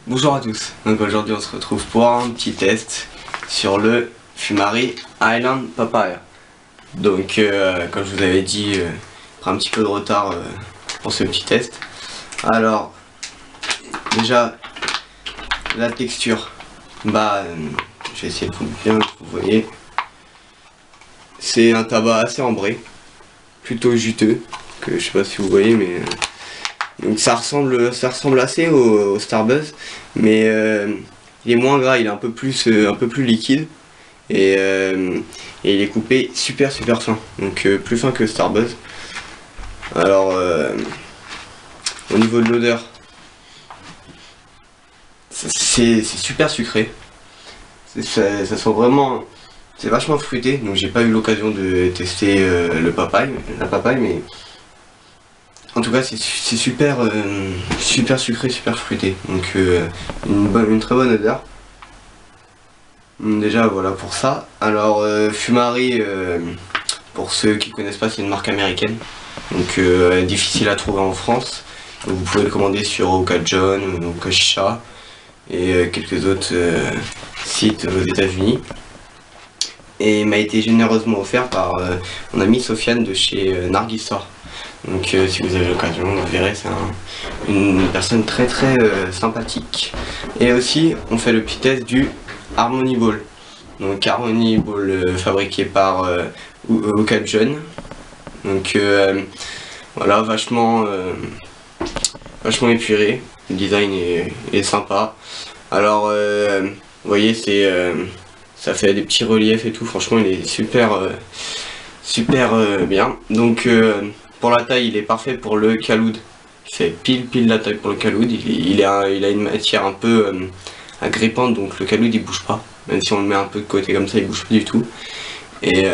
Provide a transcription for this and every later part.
Bonjour à tous, donc aujourd'hui on se retrouve pour un petit test sur le Fumari Island Papaya. Donc comme je vous avais dit, il prend un petit peu de retard pour ce petit test. Alors déjà la texture, je vais essayer de vous bien que vous voyez. C'est un tabac assez ambré, plutôt juteux, que je sais pas si vous voyez, mais donc ça ressemble assez au Starbuzz, mais il est moins gras, il est un peu plus liquide et il est coupé super fin, donc plus fin que Starbuzz. Alors au niveau de l'odeur, c'est super sucré, ça sent vraiment, c'est vachement fruité, donc j'ai pas eu l'occasion de tester la papaye, mais en tout cas c'est super sucré, super fruité, donc une très bonne odeur. Déjà voilà pour ça. Alors Fumari, pour ceux qui connaissent pas, c'est une marque américaine, donc difficile à trouver en France. Donc, vous pouvez le commander sur Okajjon, Okashisha et quelques autres sites aux États-Unis. Et m'a été généreusement offert par mon amie Sofiane de chez Nargis Store. Donc si vous avez l'occasion, vous verrez, c'est une personne très sympathique. Et aussi on fait le petit test du Harmony Ball. Donc Harmony Ball fabriqué par Okajjon. Donc voilà, vachement épuré, le design est sympa. Alors vous voyez, ça fait des petits reliefs et tout, franchement il est super bien. Donc pour la taille, il est parfait pour le Khaloud. Il fait pile la taille pour le Khaloud. Il a une matière un peu agrippante, donc le Khaloud il bouge pas. Même si on le met un peu de côté comme ça, il bouge pas du tout. Et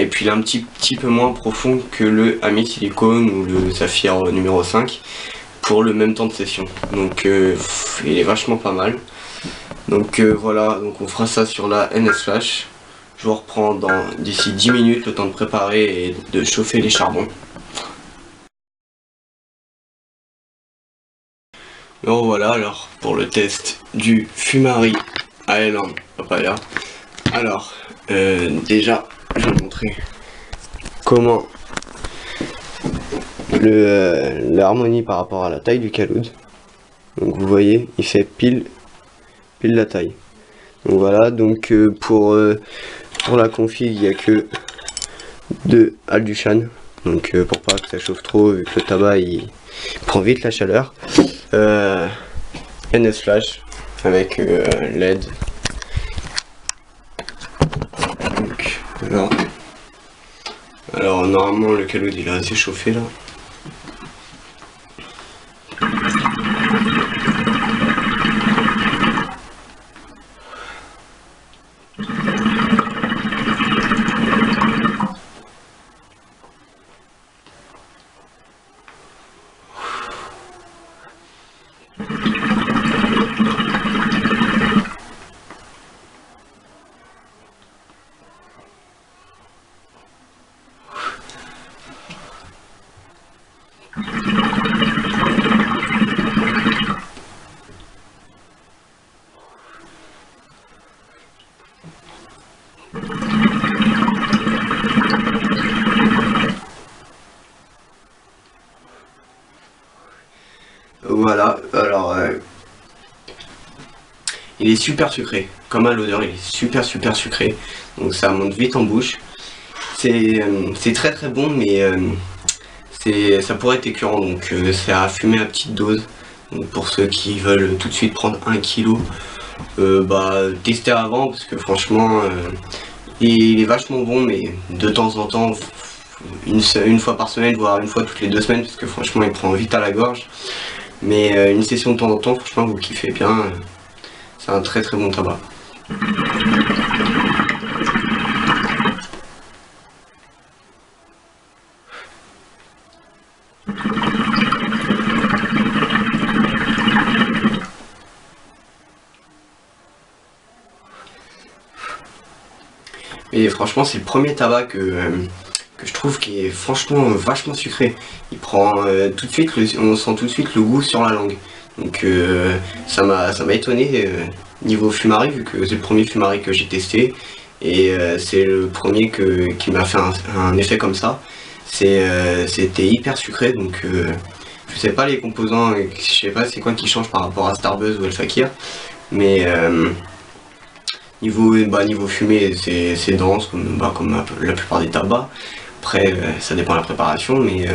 puis il est un petit peu moins profond que le Ami Silicone ou le Saphir numéro 5 pour le même temps de session. Donc il est vachement pas mal. Donc voilà, donc on fera ça sur la NS Flash. Je vous reprends d'ici 10 minutes, le temps de préparer et de chauffer les charbons. Donc voilà, alors pour le test du Fumari Island Papaya. Alors déjà, je vais vous montrer comment l'harmonie par rapport à la taille du Khaloud. Donc vous voyez, il fait pile la taille. Donc voilà, donc pour la config, il n'y a que 2 Aldushan, donc pour pas que ça chauffe trop, vu que le tabac il prend vite la chaleur. NS Flash avec LED. Donc, alors normalement le Khaloud il est assez chauffé là. Voilà, alors il est super sucré, comme à l'odeur, il est super sucré, donc ça monte vite en bouche. C'est très bon, mais ça pourrait être écœurant, donc c'est à fumer à petite dose. Donc pour ceux qui veulent tout de suite prendre 1 kg, testez avant, parce que franchement il est vachement bon, mais de temps en temps, une fois par semaine, voire une fois toutes les 2 semaines, parce que franchement il prend vite à la gorge. Mais une session de temps en temps, franchement vous kiffez bien, c'est un très bon tabac. Et franchement c'est le premier tabac que je trouve qui est franchement vachement sucré. Il prend tout de suite, on sent tout de suite le goût sur la langue. Donc ça m'a étonné niveau fumari, vu que c'est le premier fumari que j'ai testé. Et c'est le premier qui m'a fait un effet comme ça. C'était hyper sucré, donc je sais pas les composants, je sais pas c'est quoi qui change par rapport à Starbuzz ou El Fakir. Mais niveau fumée, c'est dense comme la plupart des tabacs. Après, ça dépend de la préparation, mais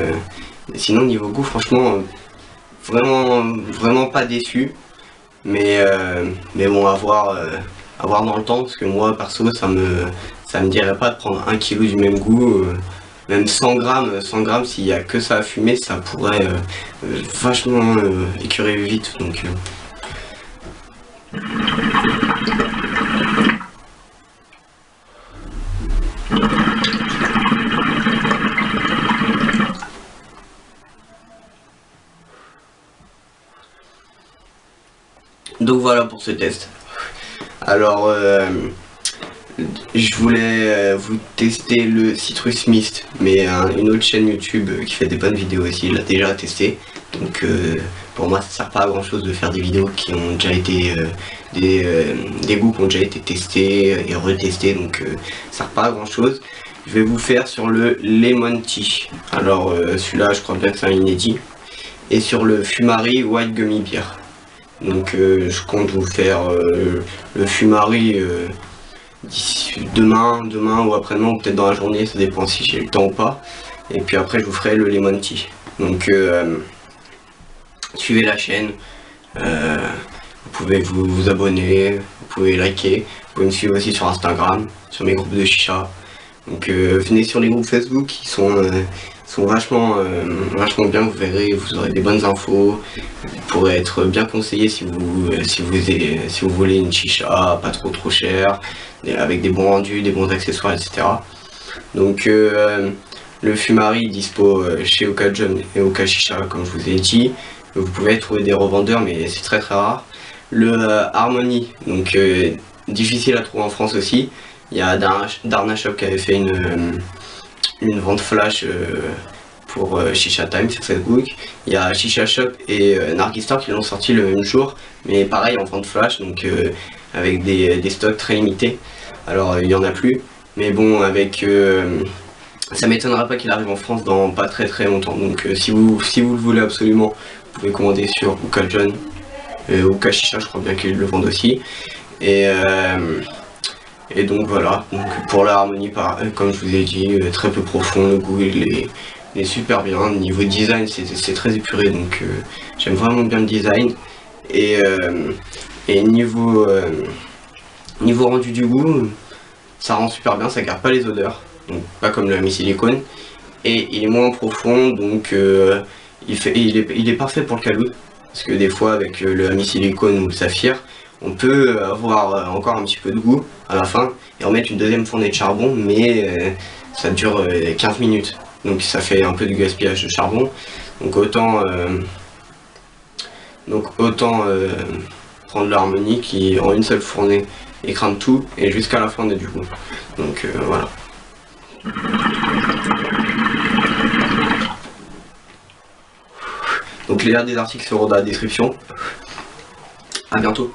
sinon niveau goût, franchement, vraiment pas déçu. Mais bon, à voir dans le temps, parce que moi, perso, ça me dirait pas de prendre 1 kg du même goût. Même 100 grammes, s'il y a que ça à fumer, ça pourrait vachement écurer vite. Donc voilà pour ce test. Alors je voulais vous tester le Citrus Mist, mais une autre chaîne YouTube qui fait des bonnes vidéos aussi l'a déjà testé. Donc pour moi ça sert pas à grand chose de faire des vidéos qui ont déjà été des goûts qui ont déjà été testés et retestés, donc ça sert pas à grand chose. Je vais vous faire sur le Lemon Tea. Alors celui-là je crois bien que c'est un inédit. Et sur le Fumari White Gummy Beer. Donc je compte vous faire le Fumari demain ou après-demain, ou peut-être dans la journée, ça dépend si j'ai le temps ou pas. Et puis après je vous ferai le Lemon Tea. Donc suivez la chaîne, vous pouvez vous abonner, vous pouvez liker, vous pouvez me suivre aussi sur Instagram, sur mes groupes de chicha. Donc venez sur les groupes Facebook qui sont vachement bien, vous verrez, vous aurez des bonnes infos, vous pourrez être bien conseillé si vous voulez une chicha pas trop chère, avec des bons rendus, des bons accessoires, etc. Donc le Fumari dispo chez Okajun et Oka Chicha, comme je vous ai dit. Vous pouvez trouver des revendeurs, mais c'est très rare. Le Harmony, donc difficile à trouver en France aussi. Il y a Darna Shop qui avait fait une vente flash pour Chicha Time sur Facebook. Il y a Chicha Shop et Nargistar qui l'ont sorti le même jour, mais pareil en vente flash, donc avec des stocks très limités. Alors il y en a plus, mais bon, avec ça m'étonnera pas qu'il arrive en France dans pas très longtemps. Donc si vous le voulez absolument, vous pouvez commander sur Okajun, Oka Chicha, je crois bien qu'ils le vendent aussi. Et donc voilà, donc pour la harmonie, comme je vous ai dit, très peu profond, le goût il est super bien. Niveau design, c'est très épuré, donc j'aime vraiment bien le design. Et niveau rendu du goût, ça rend super bien, ça garde pas les odeurs, donc pas comme le Ami Silicone. Et il est moins profond, donc il est parfait pour le caloud, parce que des fois avec le Ami Silicone ou le Saphir, on peut avoir encore un petit peu de goût à la fin et remettre une deuxième fournée de charbon, mais ça dure 15 minutes, donc ça fait un peu de gaspillage de charbon. Donc autant prendre l'harmonie qui en une seule fournée écrame tout et jusqu'à la fin on a du goût. Donc voilà. Donc les liens des articles seront dans la description. À bientôt.